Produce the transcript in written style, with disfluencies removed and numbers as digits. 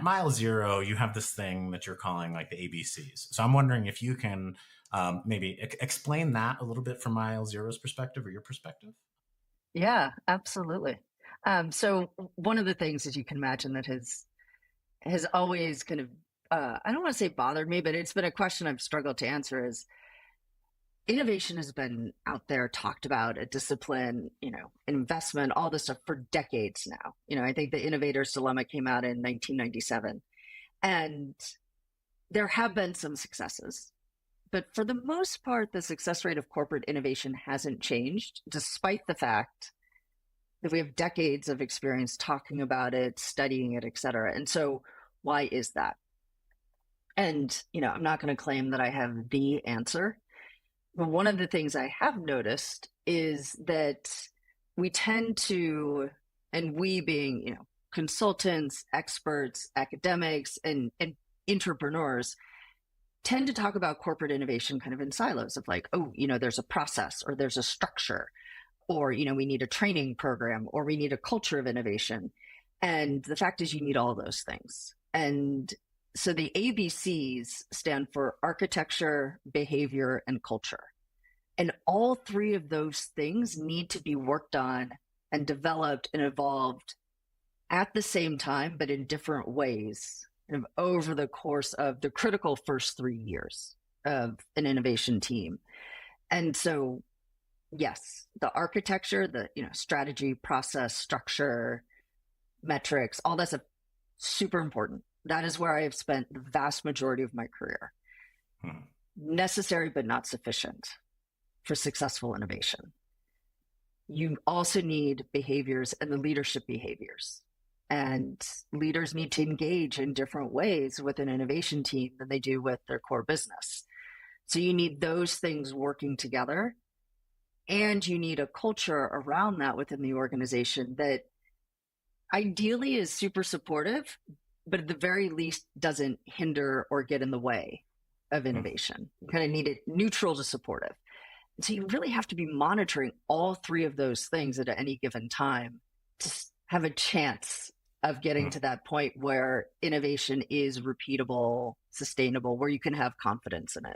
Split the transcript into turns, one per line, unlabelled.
MileZero, you have this thing that you're calling like the ABCs. So I'm wondering if you can maybe explain that a little bit from MileZero's perspective or your perspective.
Yeah, absolutely. So one of the things, as you can imagine, that has always kind of I don't want to say bothered me, but it's been a question I've struggled to answer is innovation has been out there, talked about, a discipline, investment, all this stuff for decades now. I think the innovator's dilemma came out in 1997, and there have been some successes. But for the most part, the success rate of corporate innovation hasn't changed, despite the fact that we have decades of experience talking about it, studying it, et cetera. And so why is that? And, I'm not going to claim that I have the answer. But one of the things I have noticed is that we tend to, and we being, consultants, experts, academics, and entrepreneurs, tend to talk about corporate innovation kind of in silos of like, oh, there's a process or there's a structure, or, we need a training program, or we need a culture of innovation. And the fact is you need all those things. And so the ABCs stand for architecture, behavior, and culture. And all three of those things need to be worked on and developed and evolved at the same time, but in different ways kind of over the course of the critical first 3 years of an innovation team. And so, yes, the architecture, the strategy, process, structure, metrics, all that's super important. That is where I have spent the vast majority of my career. Necessary, but not sufficient for successful innovation. You also need behaviors and the leadership behaviors. And leaders need to engage in different ways with an innovation team than they do with their core business. So you need those things working together. And you need a culture around that within the organization that ideally is super supportive, but at the very least doesn't hinder or get in the way of innovation. You kind of need it neutral to supportive. And so you really have to be monitoring all three of those things at any given time to have a chance of getting to that point where innovation is repeatable, sustainable, where you can have confidence in it.